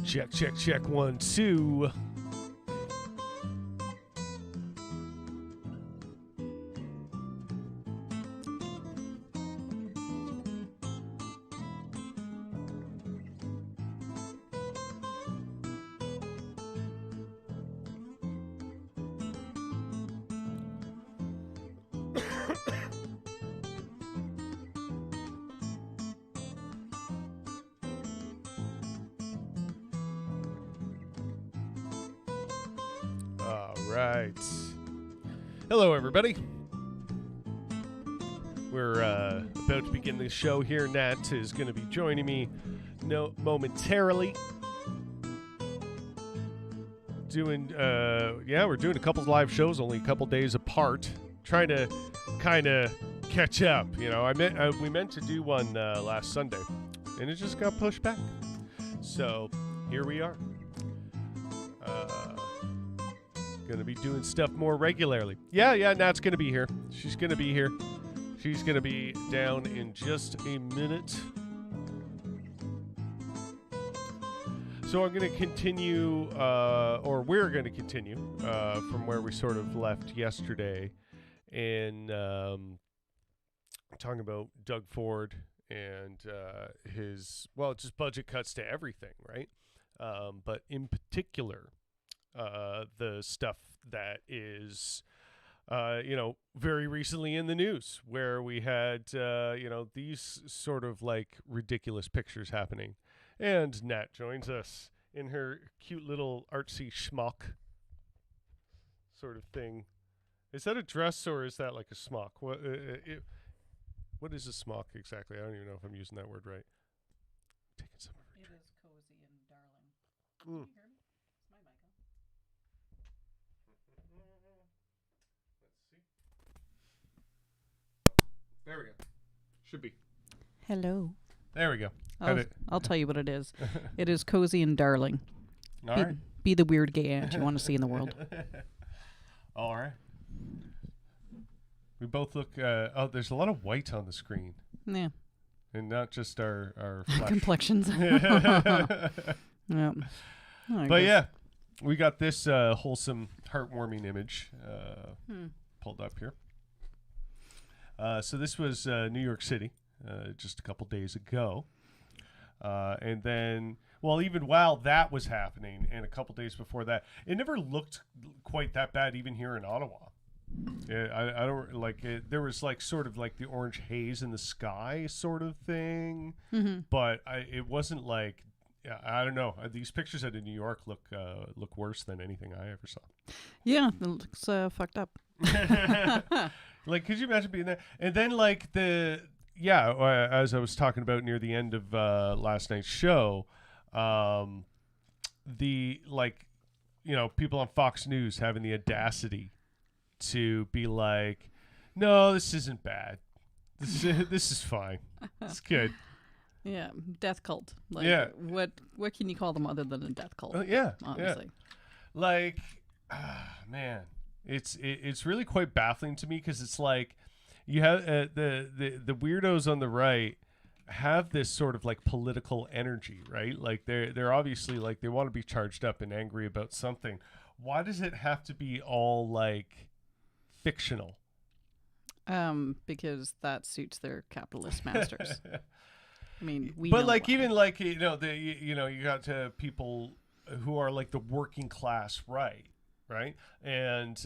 Check, check, check. 1, 2. Right. Hello, everybody. We're about to begin the show here. Nat is going to be joining me momentarily. We're doing a couple live shows, only a couple days apart. Trying to kind of catch up. You know, we meant to do one last Sunday, and it just got pushed back. So here we are. Gonna be doing stuff more regularly. Yeah, Nat's gonna be here. She's gonna be here. She's gonna be down in just a minute. So I'm gonna continue, or we're gonna continue from where we sort of left yesterday, and talking about Doug Ford and his just budget cuts to everything, right? But in particular, the stuff that is, very recently in the news, where we had, these sort of like ridiculous pictures happening. And Nat joins us in her cute little artsy schmuck sort of thing. Is that a dress or is that like a smock? What is a smock exactly? I don't even know if I'm using that word right. I'm taking some of her It is cozy and darling. Mm. Can you hear me? There we go. Should be. Hello. There we go. I'll tell you what it is. It is cozy and darling. All right. Be the weird gay aunt you want to see in the world. All right. We both look... there's a lot of white on the screen. Yeah. And not just our flesh. Complexions. Yeah. But yeah, we got this wholesome, heartwarming image pulled up here. So this was New York City just a couple days ago. And then, even while that was happening and a couple days before that, it never looked quite that bad even here in Ottawa. I don't like it. There was like sort of like the orange haze in the sky sort of thing. Mm-hmm. But it wasn't like, I don't know. These pictures out of New York look worse than anything I ever saw. Yeah, it looks fucked up. Like, could you imagine being there? And then, like, as I was talking about near the end of last night's show, people on Fox News having the audacity to be like, no, this isn't bad. This is fine. It's good. Yeah, death cult. Like, yeah. What can you call them other than a death cult? Yeah. Honestly. Yeah. Like, man. It's really quite baffling to me because it's like you have the weirdos on the right have this sort of like political energy, right? Like they're obviously like they want to be charged up and angry about something. Why does it have to be all like fictional? Because that suits their capitalist masters. I mean, you got people who are like the working class right? And,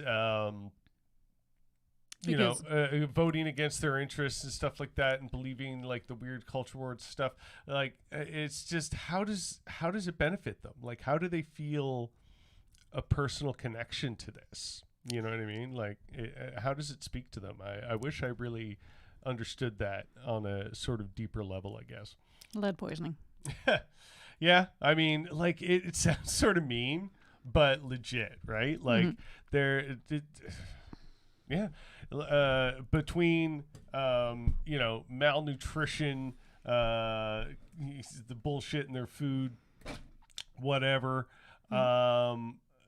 voting against their interests and stuff like that and believing like the weird culture war stuff. Like, it's just, how does it benefit them? Like, how do they feel a personal connection to this? You know what I mean? Like, how does it speak to them? I wish I really understood that on a sort of deeper level, I guess. Lead poisoning. Yeah. I mean, like, it sounds sort of mean, but legit, right? Like between malnutrition, the bullshit in their food, whatever,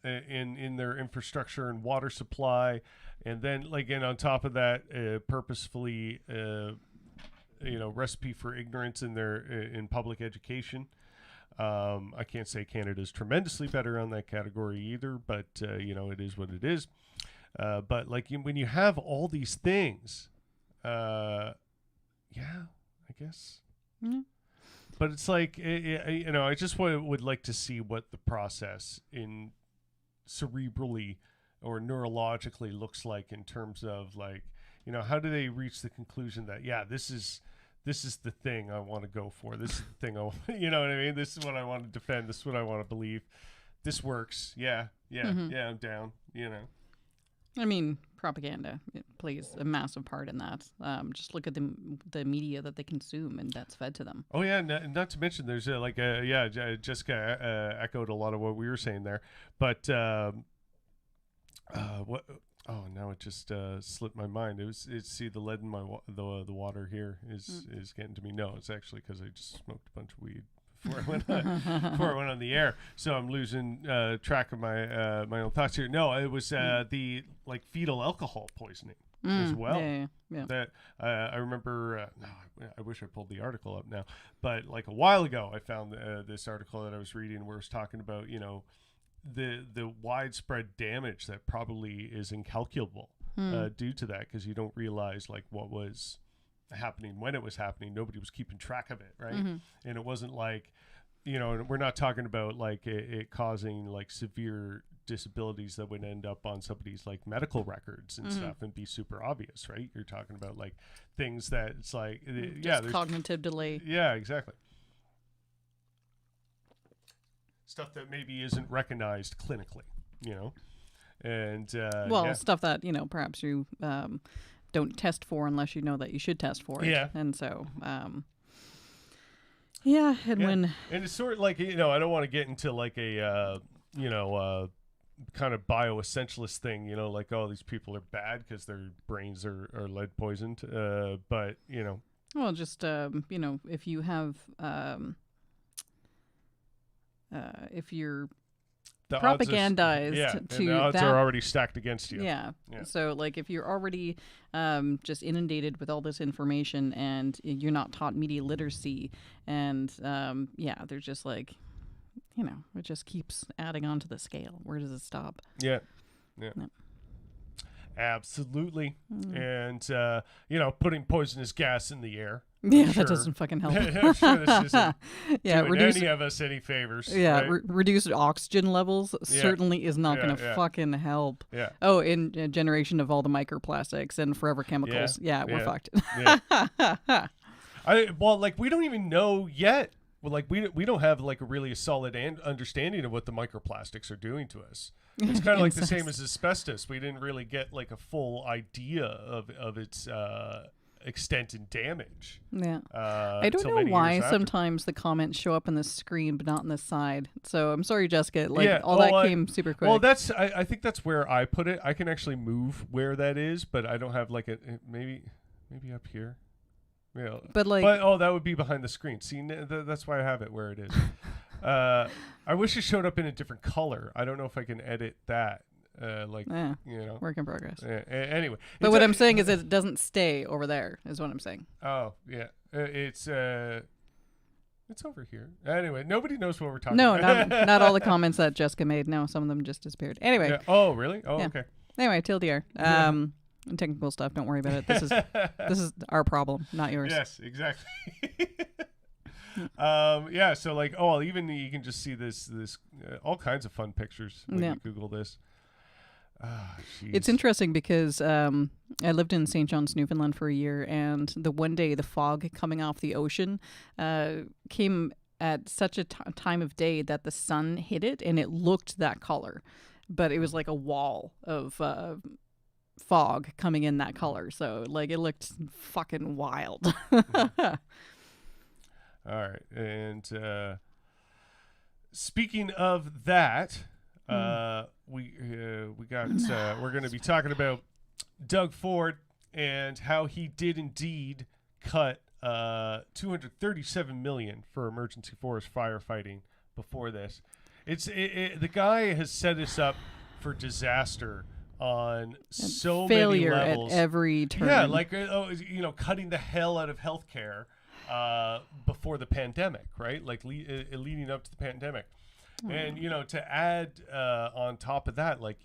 in their infrastructure and water supply, and then on top of that, purposefully, recipe for ignorance in their in public education. I can't say Canada's tremendously better on that category either, but it is what it is. But like when you have all these things, yeah, I guess. Mm-hmm. But it's like I just would like to see what the process in cerebrally or neurologically looks like in terms of like, how do they reach the conclusion that this is the thing I want to go for. This is the thing you know what I mean? This is what I want to defend. This is what I want to believe. This works. Yeah, I'm down, I mean, propaganda, it plays a massive part in that. Just look at the media that they consume, and that's fed to them. Oh yeah, not to mention there's Jessica echoed a lot of what we were saying there, but what? Oh, now it just slipped my mind. It's the lead in my the water here is getting to me. No, it's actually because I just smoked a bunch of weed before I went on the air, so I'm losing track of my my own thoughts here. No, it was the like fetal alcohol poisoning as well. Yeah. That I remember. I wish I pulled the article up now, but like a while ago, I found this article that I was reading where it was talking about the widespread damage that probably is incalculable due to that, because you don't realize like what was happening when it was happening. Nobody was keeping track of it, right? And it wasn't like we're not talking about like it causing like severe disabilities that would end up on somebody's like medical records and stuff and be super obvious, right? You're talking about like things that it's like there's cognitive delay. Yeah, exactly. Stuff that maybe isn't recognized clinically, and stuff that perhaps you don't test for unless you know that you should test for it. Yeah, and so when and it's sort of like I don't want to get into like a kind of bioessentialist thing, like these people are bad because their brains are lead poisoned, but well, just if you have if you're the propagandized the odds are already stacked against you. Yeah. So like if you're already just inundated with all this information and you're not taught media literacy and they're just like it just keeps adding on to the scale. Where does it stop? Yeah. Absolutely. And putting poisonous gas in the air. Yeah, that doesn't fucking help. I'm sure this isn't doing any of us any favors. Yeah, right? Reduced oxygen levels certainly is not going to fucking help. Yeah. Oh, in a generation of all the microplastics and forever chemicals. Yeah, we're fucked. Yeah. We don't even know yet. Well, like we don't have like a really solid understanding of what the microplastics are doing to us. It's kind of like the same as asbestos. We didn't really get like a full idea of its extent and damage. Yeah. I don't know why sometimes the comments show up on the screen but not on the side. So I'm sorry, Jessica. That came super quick. Well, I think that's where I put it. I can actually move where that is, but I don't have like maybe up here. Yeah. But that would be behind the screen. See, that's why I have it where it is. I wish it showed up in a different color. I don't know if I can edit that. Work in progress. Anyway, but what I'm saying is it doesn't stay over there. Is what I'm saying. Oh yeah, it's over here. Anyway, nobody knows what we're talking about. No, not all the comments that Jessica made. No, some of them just disappeared. Anyway. Yeah. Oh really? Oh okay. Anyway, TLDR. Technical stuff. Don't worry about it. This is our problem, not yours. Yes, exactly. So like, even you can just see this all kinds of fun pictures when you Google this. It's interesting because I lived in St. John's, Newfoundland for a year, and the one day the fog coming off the ocean came at such a time of day that the sun hit it and it looked that color, but it was like a wall of fog coming in that color, so like it looked fucking wild. All right, and speaking of that, we're going to be talking about Doug Ford and how he did indeed cut $237 million for emergency forest firefighting before this. The guy has set us up for disaster on so many levels. Failure at every turn. Yeah, like cutting the hell out of healthcare. before the pandemic, right? Like leading up to the pandemic. And, to add on top of that, like,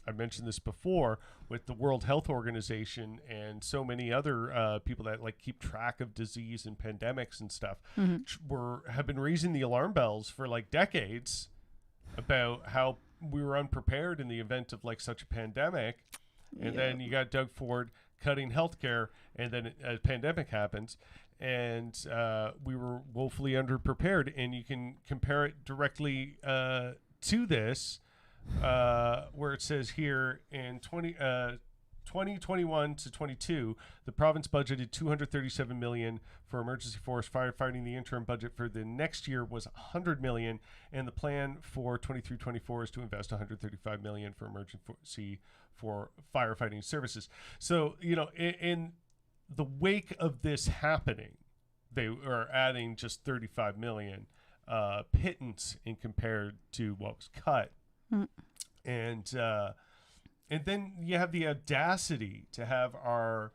I mentioned this before with the World Health Organization and so many other people that like keep track of disease and pandemics and stuff have been raising the alarm bells for like decades about how we were unprepared in the event of like such a pandemic. And then you got Doug Ford cutting healthcare, and then a pandemic happens, and we were woefully underprepared. And you can compare it directly to this, where it says here in 2021 to 22, the province budgeted $237 million for emergency forest firefighting. The interim budget for the next year was $100 million, and the plan for 23-24 is to invest $135 million for emergency for firefighting services. So, in the wake of this happening, they are adding just $35 million pittance in compared to what was cut. And then you have the audacity to have our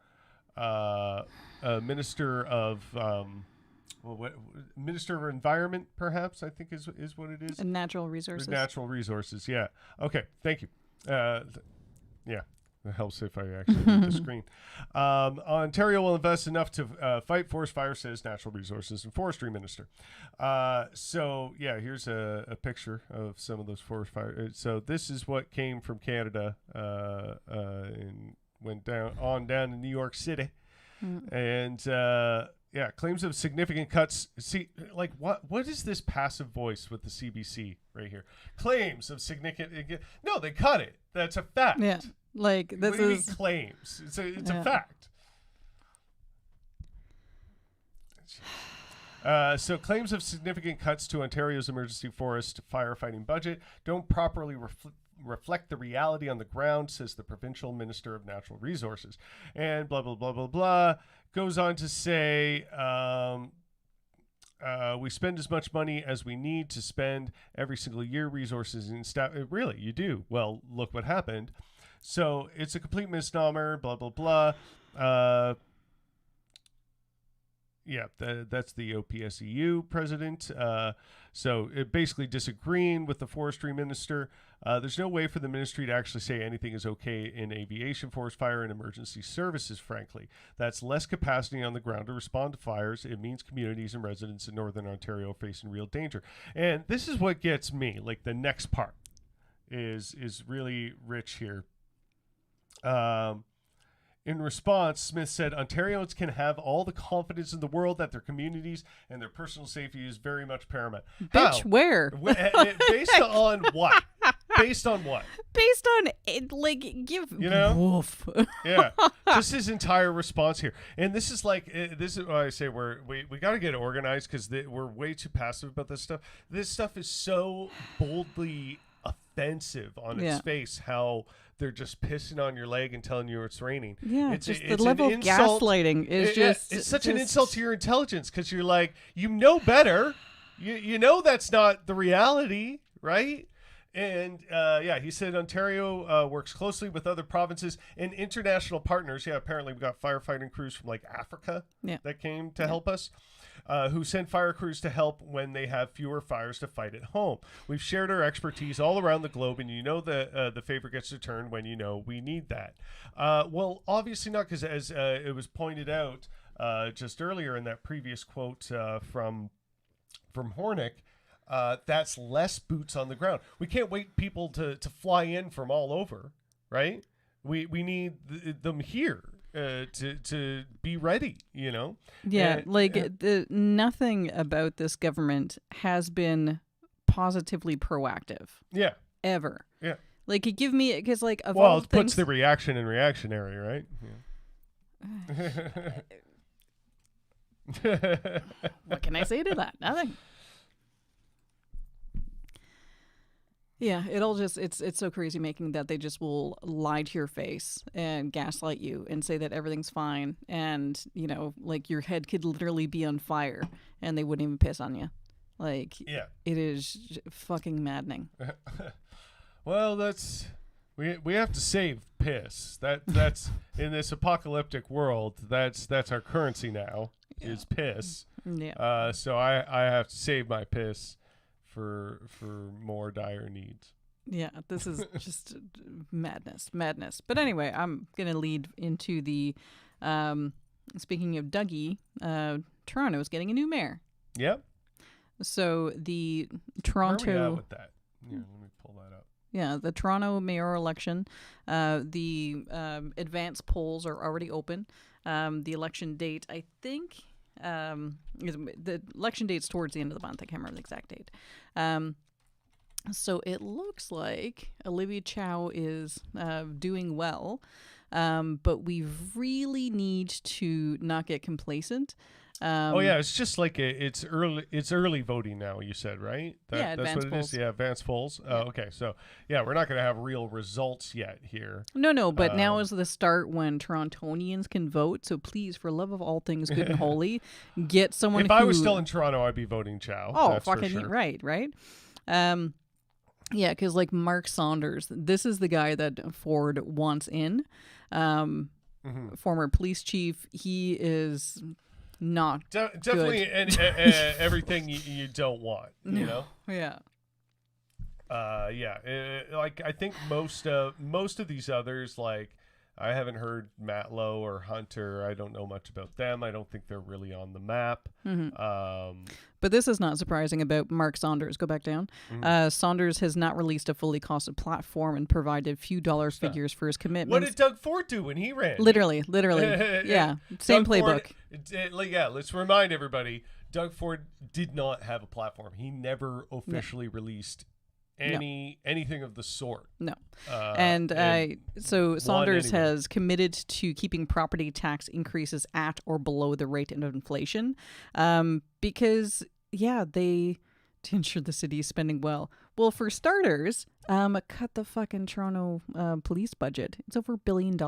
Minister of Minister of Environment, perhaps, I think is what it is. And natural resources. Natural resources, yeah. Okay, thank you. Yeah, it helps if I actually read the screen. Ontario will invest enough to fight forest fire, says Natural Resources and Forestry Minister. So, yeah, here's a picture of some of those forest fires. So this is what came from Canada and went down to New York City. And, claims of significant cuts. See, like, what is this passive voice with the CBC right here? Claims of significant. No, they cut it. That's a fact. Yeah. Like, this what do you is mean claims. It's a fact. So claims of significant cuts to Ontario's emergency forest firefighting budget don't properly reflect the reality on the ground, says the provincial minister of natural resources. And blah, blah, blah, blah, blah. Goes on to say, we spend as much money as we need to spend every single year, resources and staff. Really, you do. Well, look what happened. So it's a complete misnomer, blah, blah, blah. That's the OPSEU president. So it basically disagreeing with the forestry minister. There's no way for the ministry to actually say anything is okay in aviation, forest fire, and emergency services, frankly. That's less capacity on the ground to respond to fires. It means communities and residents in Northern Ontario are facing real danger. And this is what gets me, like the next part is really rich here. In response, Smith said, Ontarians can have all the confidence in the world that their communities and their personal safety is very much paramount. Bitch, How? Where? Based on what? Based on what? Based on, give... Woof. Yeah. Just his entire response here. And this is like, this is what I say, we got to get organized because we're way too passive about this stuff. This stuff is so boldly offensive on its face, how they're just pissing on your leg and telling you it's raining. Yeah, it's the level of gaslighting is it's such an insult to your intelligence because you're like, you know better. You know that's not the reality, right? And he said Ontario works closely with other provinces and international partners. Yeah, apparently we got firefighting crews from like Africa that came to help us. Who send fire crews to help when they have fewer fires to fight at home. We've shared our expertise all around the globe, and the favor gets returned when we need that. Well, obviously not, because as it was pointed out just earlier in that previous quote from Hornick, that's less boots on the ground. We can't wait people to fly in from all over, right? We need them here. To be ready, Yeah, nothing about this government has been positively proactive. Yeah. Ever. Yeah. Like, give me, because like, of well, all it things, puts the reaction in reactionary, right? Yeah. What can I say to that? Nothing. Yeah, it's so crazy making that they just will lie to your face and gaslight you and say that everything's fine, and like your head could literally be on fire and they wouldn't even piss on you. Like, it is fucking maddening. Well, we have to save piss. That's in this apocalyptic world. That's our currency now. is piss. Yeah. So I have to save my piss for more dire needs. Yeah, this is just madness. But anyway, I'm going to lead into the, speaking of Dougie, Toronto's getting a new mayor. Yep. So the Where are we Toronto... at with that? Yeah, let me pull that up. Yeah, the Toronto mayoral election, the advance polls are already open. The election date, I think, the election date's towards the end of the month. I can't remember the exact date. So it looks like Olivia Chow is doing well, but we really need to not get complacent. It's just like it's early voting now. You said, right? Yeah, that's advance what polls. it is. Yeah, advance polls. Yeah. Okay, so yeah, we're not going to have real results yet here. No, but now is the start when Torontonians can vote. So please, for love of all things good and holy, get someone. If I was still in Toronto, I'd be voting Chow. Oh, that's fucking for sure. right. Yeah, because like Mark Saunders, this is the guy that Ford wants in. Former police chief. He is not definitely good. Everything you don't want. You know. Yeah. Like I think most of these others, like I haven't heard Matlow or Hunter. I don't know much about them. I don't think they're really on the map. But this is not surprising about Mark Saunders. Go back down. Saunders has not released a fully costed platform and provided few dollar figures for his commitments. What did Doug Ford do when he ran? Literally. Yeah. Same Doug playbook. Ford, let's remind everybody, Doug Ford did not have a platform. He never officially released anything of the sort. No. So Saunders has committed to keeping property tax increases at or below the rate of inflation, because to ensure the city is spending well. Well, for starters, cut the fucking Toronto police budget. It's over $1 billion.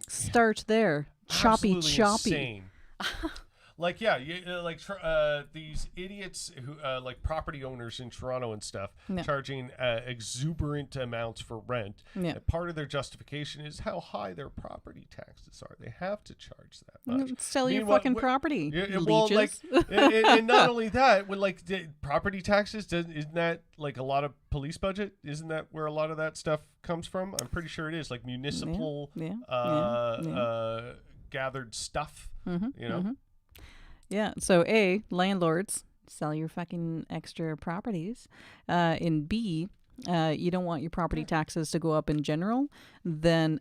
Start there. Choppy. Insane. These idiots who like property owners in Toronto and stuff charging exuberant amounts for rent. Yeah. Part of their justification is how high their property taxes are. They have to charge that much. Sell your fucking property. Leeches. And not only that, with like property taxes, isn't that like a lot of police budget? Isn't that where a lot of that stuff comes from? I'm pretty sure it is, like municipal gathered stuff. You know. Yeah, so landlords, sell your fucking extra properties. And B, you don't want your property taxes to go up in general, then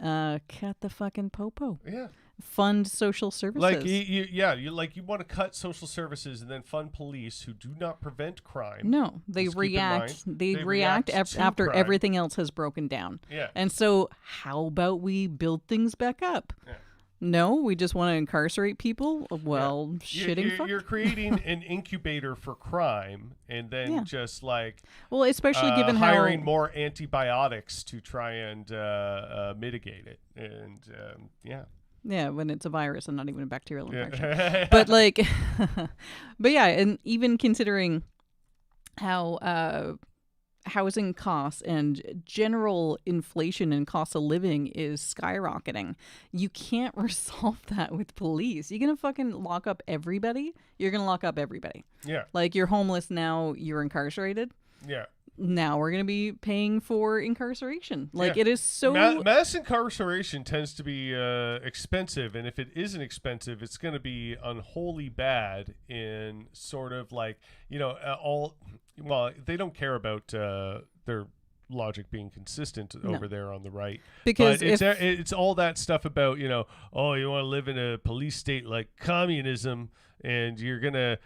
cut the fucking popo. Yeah. Fund social services. Like you want to cut social services and then fund police who do not prevent crime. No, they react. They react after crime. Everything else has broken down. Yeah. And so how about we build things back up? Yeah. No, we just want to incarcerate people? Well, You're creating an incubator for crime and then just like... Well, especially given hiring more antibiotics to try and mitigate it. And, Yeah, when it's a virus and not even a bacterial infection. But like... but yeah, and even considering how... housing costs and general inflation and cost of living is skyrocketing. You can't resolve that with police. You're going to fucking lock up everybody? You're going to lock up everybody. Yeah. Like, you're homeless now, you're incarcerated. Yeah. Now we're going to be paying for incarceration. Like, it is so... Mass incarceration tends to be expensive, and if it isn't expensive, it's going to be unholy bad in sort of like, well, they don't care about their logic being consistent over there on the right. Because but it's all that stuff about, you want to live in a police state like communism, and you're going to,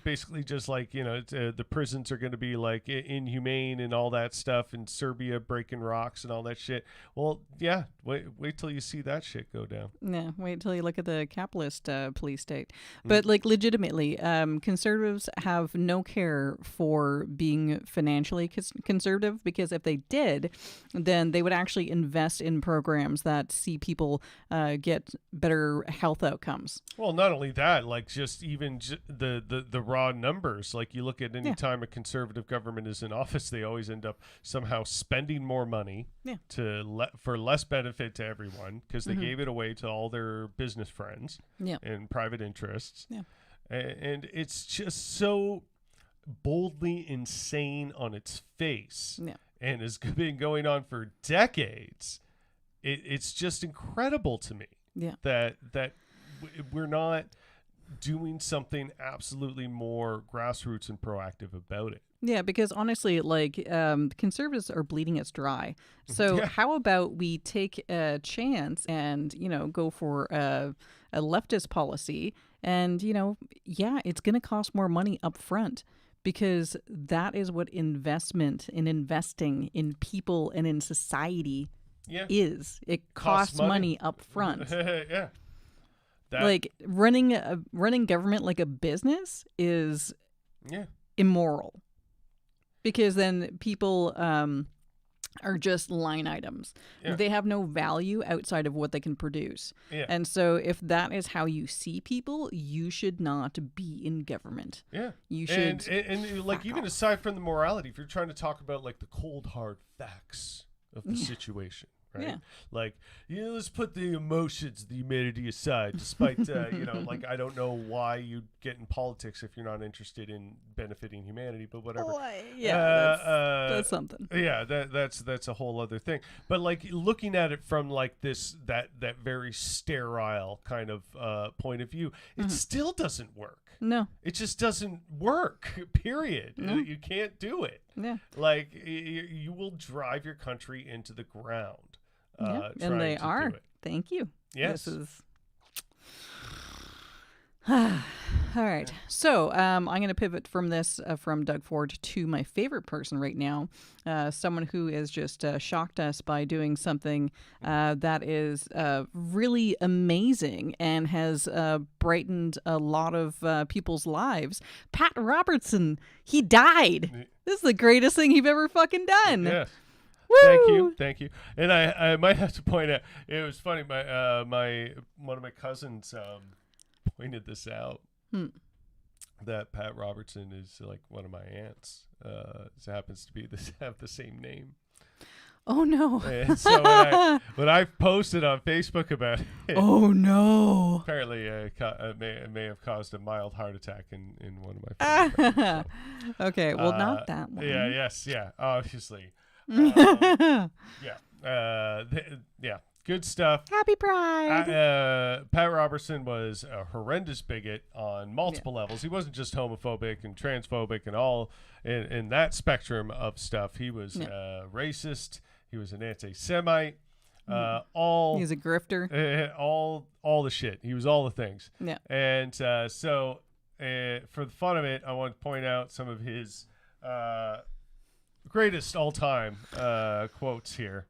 basically just like, the prisons are going to be like inhumane and all that stuff, and Serbia breaking rocks and all that shit. Well, yeah, wait till you see that shit go down. Yeah, wait till you look at the capitalist police state. But like legitimately, conservatives have no care for being financially conservative, because if they did, then they would actually invest in programs that see people get better health outcomes. Well, not only that, like just even the raw numbers. Like you look at any time a conservative government is in office, they always end up somehow spending more money for less benefit to everyone because they gave it away to all their business friends and private interests. Yeah. And it's just so boldly insane on its face and has been going on for decades. It's just incredible to me that we're not doing something absolutely more grassroots and proactive about it. Yeah, because honestly, like conservatives are bleeding us dry. So how about we take a chance and, go for a leftist policy and, it's going to cost more money up front because that is what investment in investing in people and in society is. It costs money up front. Yeah. Like running government like a business is immoral because then people are just line items. They have no value outside of what they can produce. And so if that is how you see people, you should not be in government. You should and like even aside from the morality, if you're trying to talk about like the cold hard facts of the situation, right? Like, let's put the emotions, the humanity aside, despite, like, I don't know why you get in politics if you're not interested in benefiting humanity, but whatever. That's something. Yeah, that's a whole other thing. But like looking at it from like that very sterile kind of point of view, it still doesn't work. No. It just doesn't work, period. No. You can't do it. Yeah. Like, you will drive your country into the ground. And they are. Thank you. Yes. This is... All right. So I'm going to pivot from this, from Doug Ford, to my favorite person right now, someone who has just shocked us by doing something that is really amazing and has brightened a lot of people's lives. Pat Robertson, he died. This is the greatest thing you've ever fucking done. Yeah. Woo! Thank you. And I might have to point out, it was funny, one of my cousins pointed this out, that Pat Robertson is like one of my aunts. Happens to have the same name. Oh no! And so when I posted on Facebook about it, oh no! Apparently, it may have caused a mild heart attack in one of my family members, so. Okay, well, not that one. Obviously. Yeah. Good stuff. Happy Pride. Pat Robertson was a horrendous bigot on multiple levels. He wasn't just homophobic and transphobic and all in that spectrum of stuff. He was racist. He was an anti-Semite. He's a grifter. All the shit. He was all the things. Yeah. And so for the fun of it, I want to point out some of his greatest all-time quotes here.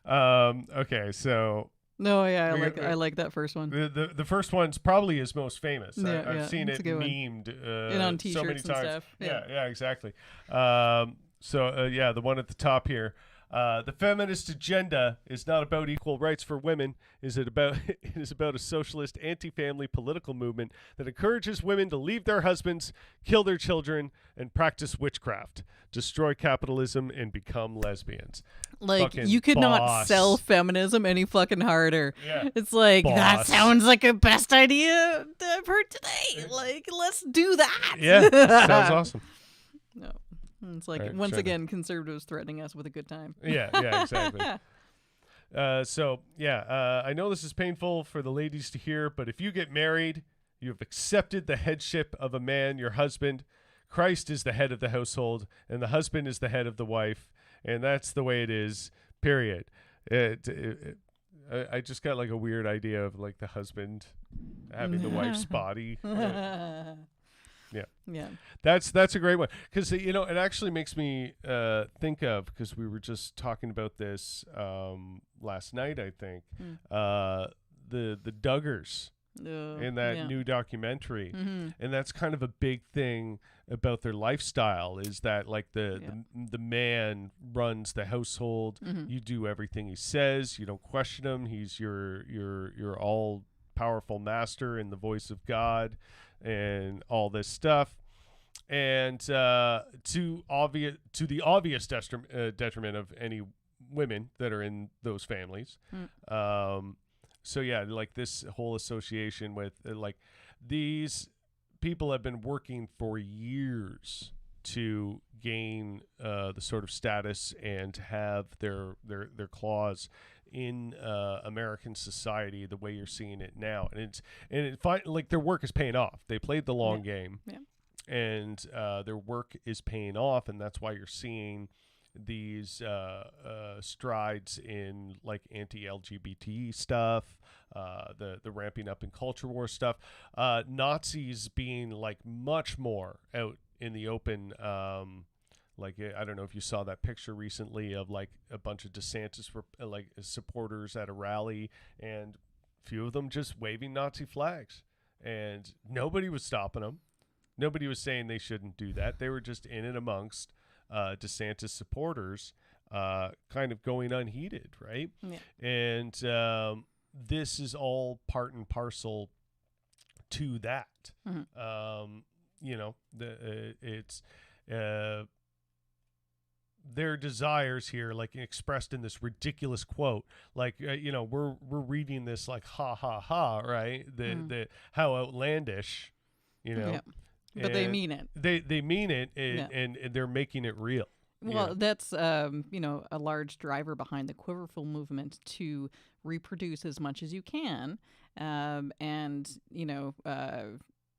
Okay, so I like that first one. The first one's probably his most famous. I've seen it memed and on t-shirts so many times. And stuff. Yeah, exactly. The one at the top here. The feminist agenda is not about equal rights for women. It is about a socialist, anti-family political movement that encourages women to leave their husbands, kill their children, and practice witchcraft, destroy capitalism, and become lesbians. Like, fucking you could boss. not sell feminism any fucking harder. Yeah. It's like, Boss. that sounds like a best idea that I've heard today. Like, let's do that. Yeah, sounds awesome. No. It's like, once again, conservatives threatening us with a good time. Yeah, exactly. I know this is painful for the ladies to hear, but if you get married, you have accepted the headship of a man, your husband. Christ is the head of the household, and the husband is the head of the wife, and that's the way it is, period. I just got like a weird idea of like the husband having the wife's body. Yeah. That's a great one because it actually makes me think of, because we were just talking about this last night, I think, the Duggars in that new documentary, and that's kind of a big thing about their lifestyle, is that like the man runs the household. You do everything he says. You don't question him. He's your all powerful master in the voice of God and all this stuff. And to the obvious detriment of any women that are in those families. So yeah, like this whole association with like these people have been working for years to gain the sort of status and to have their claws in American society the way you're seeing it now. And like their work is paying off. They played the long game. Yeah. And their work is paying off, and that's why you're seeing these strides in like anti-LGBT stuff, the ramping up in culture war stuff, Nazis being like much more out in the open. Like I don't know if you saw that picture recently of like a bunch of DeSantis like supporters at a rally, and a few of them just waving Nazi flags, and nobody was stopping them. Nobody was saying they shouldn't do that. They were just in and amongst DeSantis supporters, kind of going unheeded, right? Yeah. And this is all part and parcel to that. You know, it's their desires here, like expressed in this ridiculous quote. Like you know, we're reading this like ha ha ha, right? The how outlandish, you know. Yeah. But they mean it. They mean it, and they're making it real. Well, that's you know, a large driver behind the Quiverful movement to reproduce as much as you can, and you know,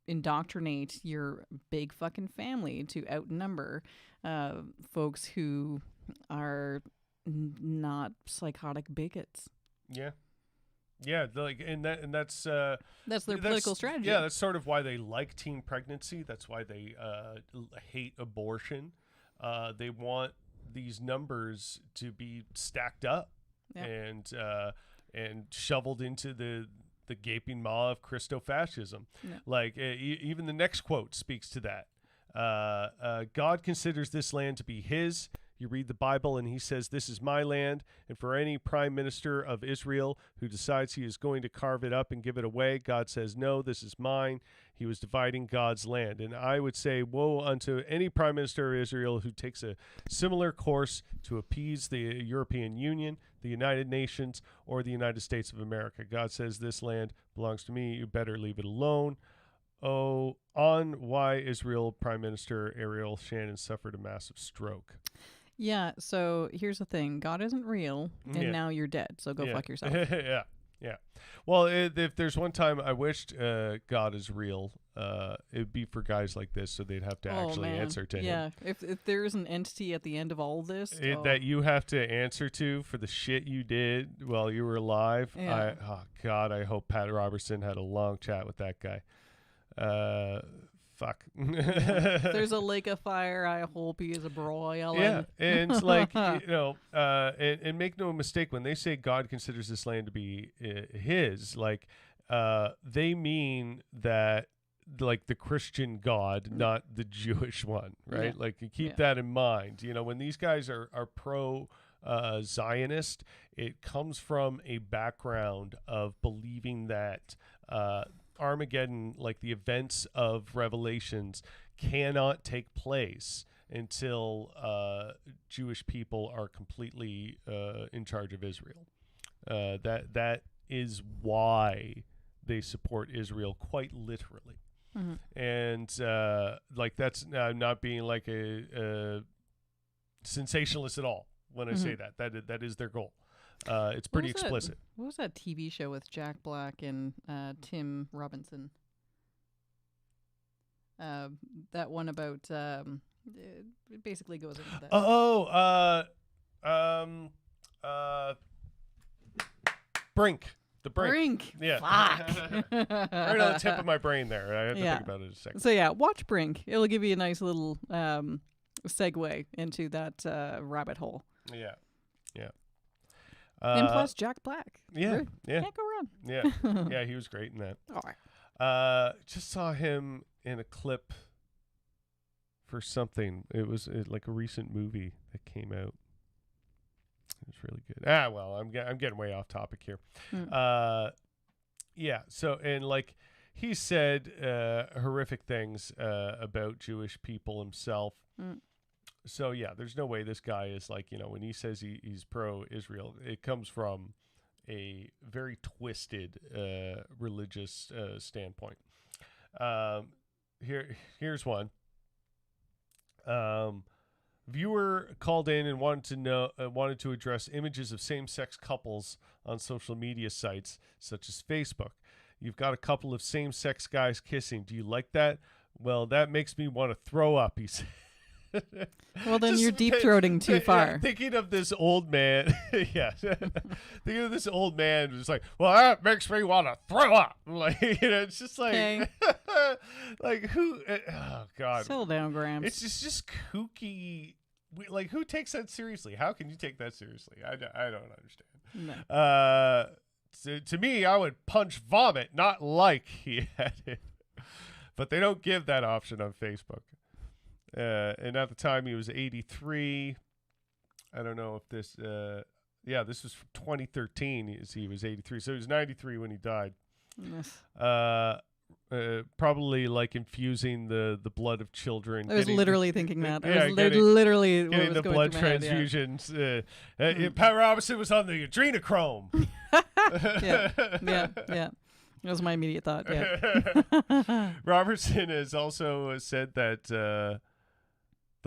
indoctrinate your big fucking family to outnumber folks who are not psychotic bigots. Yeah. Yeah, like that's their political strategy. Yeah, that's sort of why they like teen pregnancy. That's why they hate abortion. They want these numbers to be stacked up and shoveled into the gaping maw of Christofascism. Yeah. Like even the next quote speaks to that. God considers this land to be his. You read the Bible and he says, this is my land. And for any prime minister of Israel who decides he is going to carve it up and give it away, God says, no, this is mine. He was dividing God's land. And I would say, woe unto any prime minister of Israel who takes a similar course to appease the European Union, the United Nations, or the United States of America. God says, this land belongs to me. You better leave it alone. Oh, on why Israel Prime Minister Ariel Sharon suffered a massive stroke. Yeah, so here's the thing. God isn't real, and now you're dead, so go fuck yourself. Yeah. Well, if there's one time I wished God is real, it'd be for guys like this, so they'd have to actually answer to him. Yeah, if there's an entity at the end of all this. That you have to answer to for the shit you did while you were alive. Yeah. God, I hope Pat Robertson had a long chat with that guy. Fuck. There's a lake of fire. I hope he is a broiling. Yeah, and like you know, and make no mistake, when they say God considers this land to be his, like they mean that like the Christian God, not the Jewish one, right? Yeah. Like you keep that in mind. You know, when these guys are pro Zionist, it comes from a background of believing that Armageddon, like the events of Revelations, cannot take place until Jewish people are completely in charge of Israel. That is why they support Israel quite literally. Mm-hmm. And like that's not being like a sensationalist at all when I say that. That is their goal. It's pretty explicit. What was that TV show with Jack Black and Tim Robinson? That one about it basically goes into that. Brink. The Brink. Yeah. Fuck. Right on the tip of my brain there. I have to think about it a second. So yeah, watch Brink. It'll give you a nice little segue into that rabbit hole. Yeah. And plus Jack Black. Yeah. Can't go wrong. Yeah. Yeah, he was great in that. All right. Just saw him in a clip for something. It was like a recent movie that came out. It was really good. Well, I'm getting way off topic here. Yeah. So, and like he said horrific things about Jewish people himself. Mm. So yeah, there's no way this guy is like, when he says he's pro-Israel, it comes from a very twisted religious standpoint. Here's one. Viewer called in and wanted to address images of same-sex couples on social media sites such as Facebook. You've got a couple of same-sex guys kissing. Do you like that? Well, that makes me want to throw up, he said. Well, then you're deep-throating too far. Yeah, thinking of this old man. Yeah. Thinking of this old man who's like, well, that makes me want to throw up. Like, it's just like, Okay. like who, oh, God. Settle down, Grams. It's just kooky. Like, who takes that seriously? How can you take that seriously? I don't understand. No. To me, I would punch vomit, not like, he added. But they don't give that option on Facebook. And at the time, he was 83. I don't know if this... this was from 2013. He was 83. So he was 93 when he died. Yes. Probably like infusing the blood of children. I was literally thinking that. Yeah, literally getting the blood transfusions. Pat Robertson was on the adrenochrome. Yeah. That was my immediate thought. Yeah. Robertson has also said that the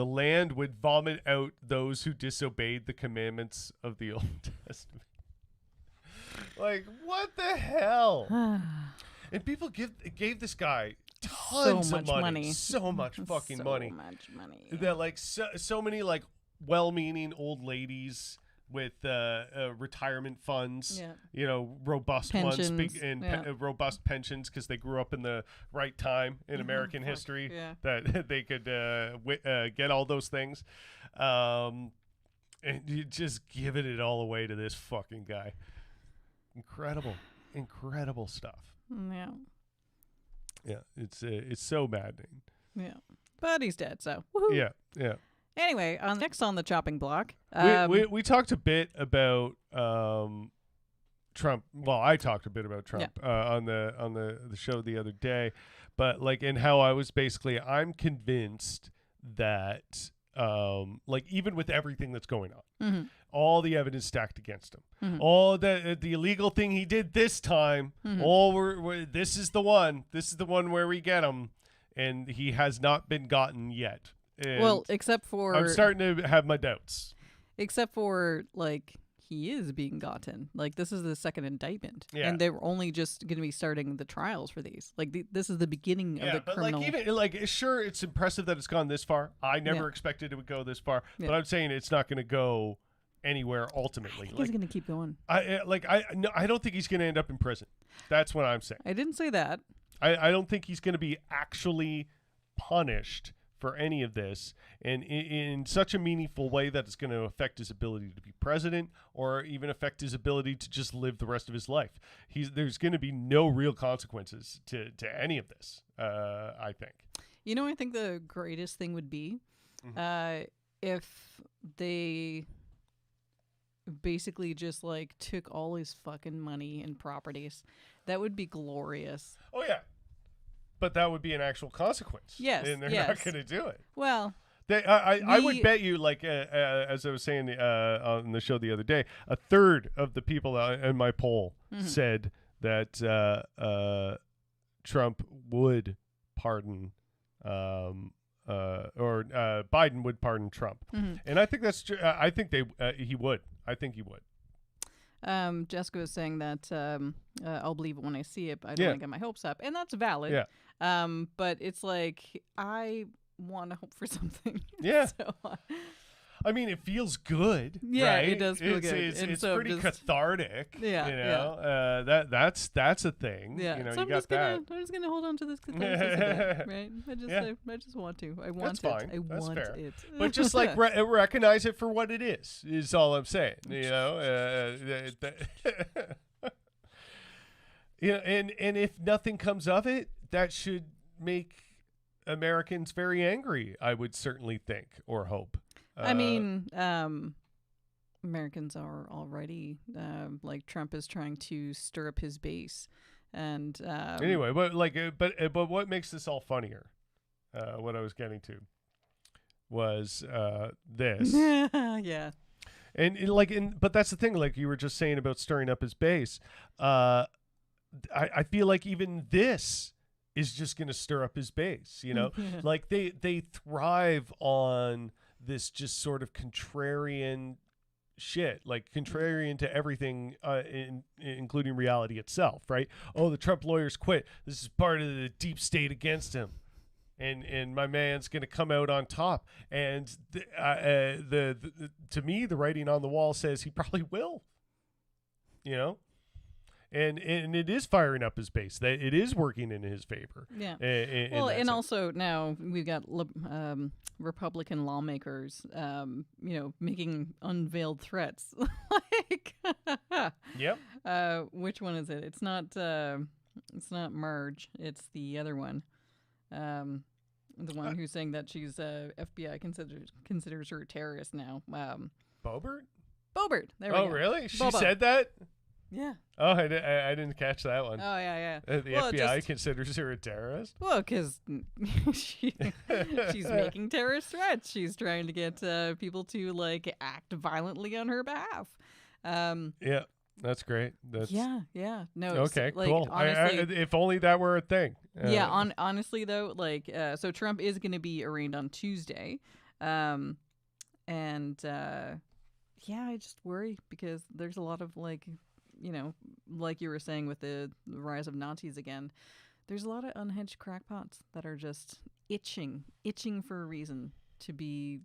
land would vomit out those who disobeyed the commandments of the Old Testament. Like, what the hell? And people gave this guy tons of money. So much fucking money. So much money. That like so many like well-meaning old ladies with retirement funds, robust pensions, ones, robust pensions because they grew up in the right time in American history that they could get all those things. And you just giving it all away to this fucking guy. Incredible stuff. Yeah. Yeah, it's so maddening. Yeah. But he's dead, so woohoo. Yeah. Anyway, next on the chopping block. We talked a bit about Trump. Well, I talked a bit about Trump on the show the other day, but like in how I was basically I'm convinced that like even with everything that's going on, all the evidence stacked against him, all the illegal thing he did this time, this is the one where we get him, and he has not been gotten yet. And well, except for I'm starting to have my doubts. Except for like he is being gotten. Like this is the second indictment, and they're only just going to be starting the trials for these. Like this is the beginning of the criminal. Like even like sure, it's impressive that it's gone this far. I never expected it would go this far, but I'm saying it's not going to go anywhere ultimately. I think he's going to keep going. I don't think he's going to end up in prison. That's what I'm saying. I didn't say that. I don't think he's going to be actually punished for any of this, and in such a meaningful way that it's going to affect his ability to be president or even affect his ability to just live the rest of his life. There's going to be no real consequences to any of this, I think. I think the greatest thing would be if they basically just like took all his fucking money and properties. That would be glorious. Oh, yeah. But that would be an actual consequence. Yes, and they're not going to do it. Well, I would bet you, like as I was saying on the show the other day, a third of the people in my poll said that Trump would pardon, or Biden would pardon Trump, and I think that's true. I think he would. I think he would. Jessica was saying that I'll believe it when I see it, but I don't want to get my hopes up, and that's valid. Yeah. But it's like I want to hope for something. Yeah. So, I mean, it feels good. Yeah, right? it does feel good. It's so pretty cathartic. Yeah, that's a thing. Yeah, so you got that. I'm just gonna hold on to this catharsis, right? I just want to. I want that's fine. I that's want fair. it. But just like recognize it for what it is all I'm saying. And if nothing comes of it, that should make Americans very angry, I would certainly think or hope. I mean, Americans are already like Trump is trying to stir up his base And anyway, but what makes this all funnier? What I was getting to was this. yeah. But that's the thing. Like you were just saying about stirring up his base. I feel like even this is just going to stir up his base. You know, like they thrive on this just sort of contrarian shit, like contrarian to everything, including reality itself, right? Oh, the Trump lawyers quit. This is part of the deep state against him, and my man's gonna come out on top. And the to me, the writing on the wall says he probably will. You know. And it is firing up his base. That it is working in his favor. Yeah. And also now we've got Republican lawmakers, making unveiled threats. Like, yep. Which one is it? It's not Marge. It's the other one. The one who's saying that she's FBI considers her a terrorist now. Boebert. There we go. Oh, really? She Bobo. said that? Yeah. Oh, I didn't catch that one. Oh, yeah. The FBI considers her a terrorist? Well, because she's making terrorist threats. She's trying to get people to, like, act violently on her behalf. Yeah, that's great. Yeah. No. Okay, like, cool. Honestly, if only that were a thing. Honestly, though, like, so Trump is going to be arraigned on Tuesday. I just worry because there's a lot of, like, like you were saying with the rise of Nazis again, there's a lot of unhinged crackpots that are just itching for a reason to be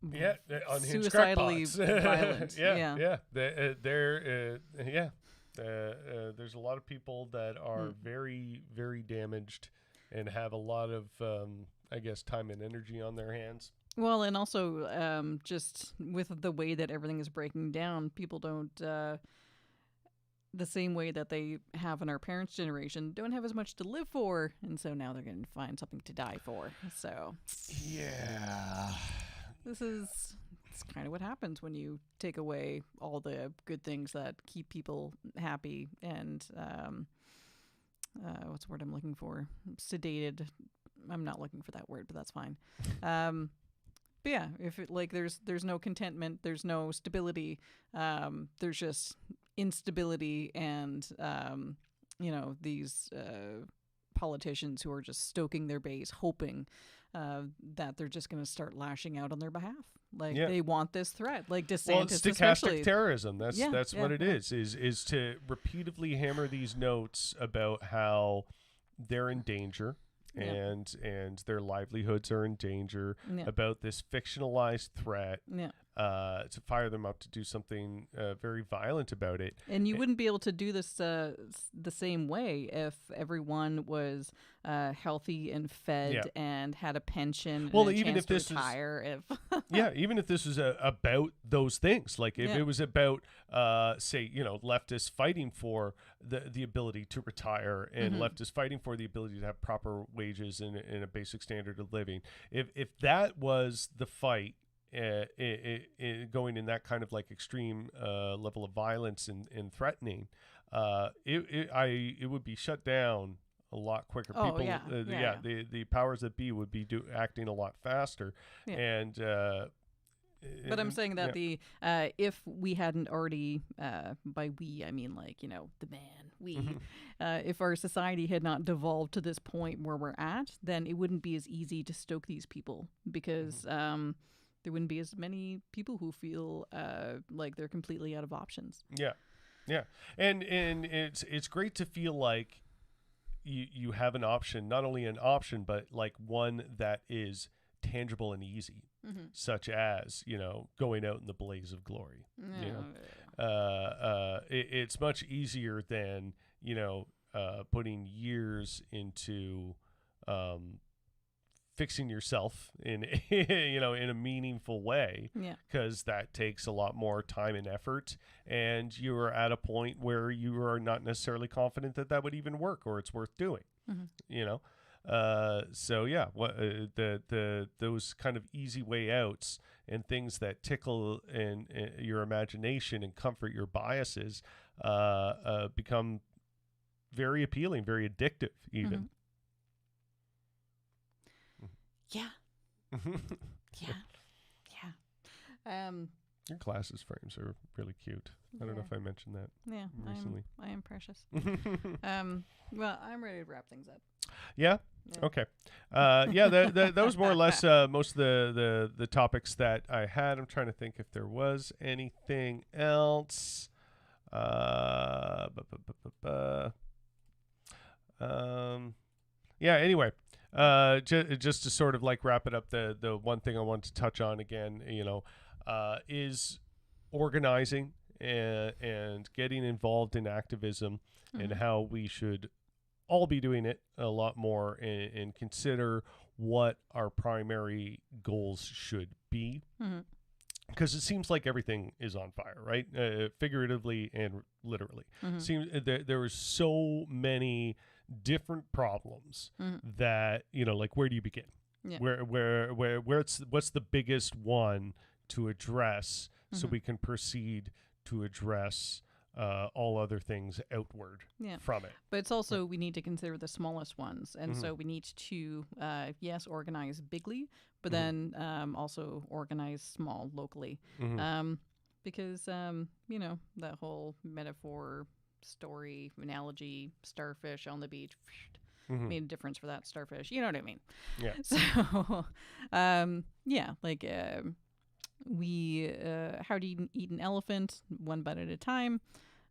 unhinged suicidally crackpots. violent. There's a lot of people that are very, very damaged and have a lot of, I guess, time and energy on their hands. Well, and also just with the way that everything is breaking down, people don't... the same way that they have in our parents' generation, don't have as much to live for, and so now they're going to find something to die for. So, yeah, it's kind of what happens when you take away all the good things that keep people happy and what's the word I'm looking for? Sedated. I'm not looking for that word, but that's fine. But yeah, if there's no contentment, there's no stability, there's just instability and these politicians who are just stoking their base, hoping that they're just going to start lashing out on their behalf. Like they want this threat, like DeSantis. Well, it's stochastic terrorism. That's what it is to repeatedly hammer these notes about how they're in danger. And their livelihoods are in danger about this fictionalized threat to fire them up to do something very violent about it. And you wouldn't be able to do this the same way if everyone was healthy and fed and had a pension and a chance to retire. Even if this was about those things, like if it was about, say, leftists fighting for the ability to retire and leftists fighting for the ability to have proper wages and a basic standard of living, if that was the fight, going in that kind of like extreme level of violence and threatening, it would be shut down a lot quicker. The powers that be would be acting a lot faster. And but I'm saying that if we hadn't already, by we I mean like the man, if our society had not devolved to this point where we're at, then it wouldn't be as easy to stoke these people because there wouldn't be as many people who feel like they're completely out of options. And it's great to feel like you have an option, not only an option, but like one that is tangible and easy, such as going out in the blaze of glory. It's much easier than putting years into fixing yourself in in a meaningful way, because that takes a lot more time and effort, and you're at a point where you are not necessarily confident that would even work or it's worth doing. Those kind of easy way outs and things that tickle your imagination and comfort your biases become very appealing, very addictive, even. Yeah. Yeah. Your glasses frames are really cute. I don't know if I mentioned that recently. I am precious. Well, I'm ready to wrap things up. Yeah? Okay. That was more or less most of the topics that I had. I'm trying to think if there was anything else. Anyway, just to sort of like wrap it up, the one thing I wanted to touch on again, is organizing and getting involved in activism, and how we should all be doing it a lot more, and consider what our primary goals should be. Because it seems like everything is on fire, right? Figuratively and literally. Seems there were so many different problems that, like, where do you begin? Yeah. What's the biggest one to address, so we can proceed to address all other things outward from it. But it's also, we need to consider the smallest ones. And so we need to, yes, organize bigly, but then also organize small locally. Because, that whole metaphor, story, analogy, starfish on the beach made a difference for that starfish. You know what I mean? Yeah. So, how do you eat an elephant? One bite at a time.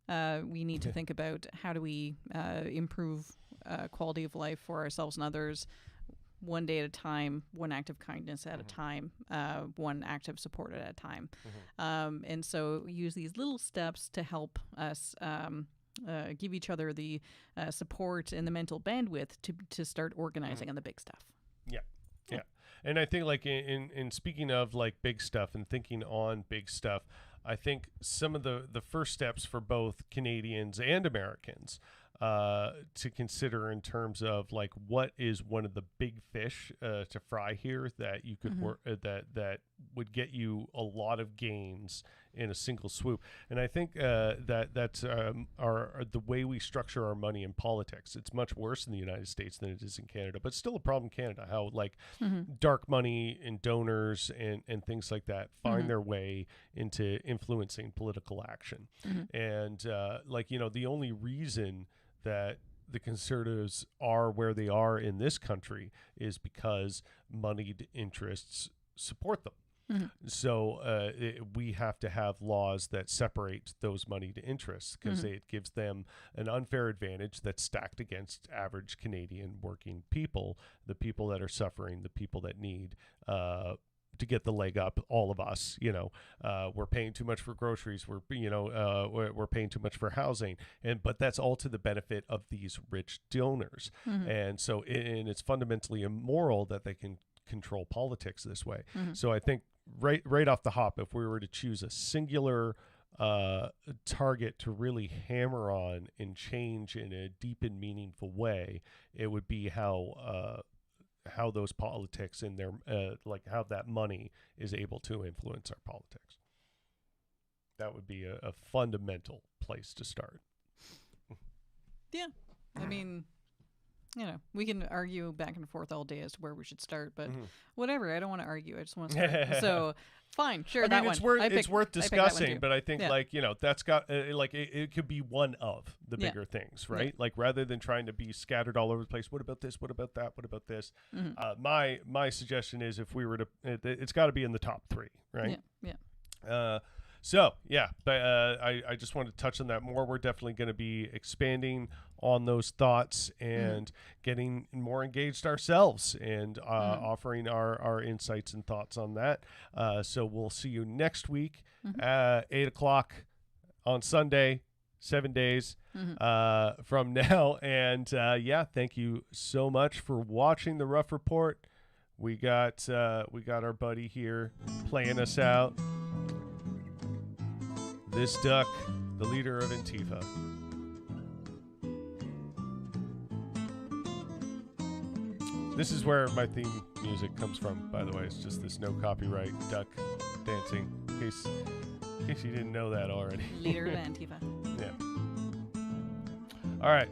We need to think about how do we improve quality of life for ourselves and others, one day at a time, one act of kindness at a time, one act of support at a time. And so use these little steps to help us give each other the support and the mental bandwidth to start organizing on the big stuff. Yeah. And I think, like, in speaking of like big stuff and thinking on big stuff, I think some of the first steps for both Canadians and Americans to consider in terms of like what is one of the big fish to fry here that you could work that would get you a lot of gains in a single swoop. And I think that's the way we structure our money in politics. It's much worse in the United States than it is in Canada, but still a problem in Canada, how like dark money and donors and things like that find their way into influencing political action. And the only reason that the Conservatives are where they are in this country is because moneyed interests support them. So we have to have laws that separate those moneyed interests, because it gives them an unfair advantage that's stacked against average Canadian working people, the people that are suffering, the people that need to get the leg up. All of us, we're paying too much for groceries. We're paying too much for housing, but that's all to the benefit of these rich donors. And so, and it's fundamentally immoral that they can control politics this way. So I think right off the hop, if we were to choose a singular target to really hammer on and change in a deep and meaningful way, it would be how those politics and their how that money is able to influence our politics. That would be a fundamental place to start. Yeah, I mean, we can argue back and forth all day as to where we should start, but whatever. I don't want to argue. I just want to start. So fine, sure. I mean, it's worth discussing, but I think that's got it could be one of the bigger things, right? Yeah. Like, rather than trying to be scattered all over the place. What about this? What about that? What about this? My suggestion is, if we were to, it's got to be in the top 3, right? Yeah. But I just wanted to touch on that more. We're definitely going to be expanding on those thoughts and getting more engaged ourselves and offering our insights and thoughts on that. So we'll see you next week at 8 o'clock on Sunday, 7 days from now. And thank you so much for watching the Rough Report. We got our buddy here playing us out. This duck, the leader of Antifa. This is where my theme music comes from, by the way. It's just this no copyright duck dancing, in case you didn't know that already. Leader of Antifa. Yeah. All right.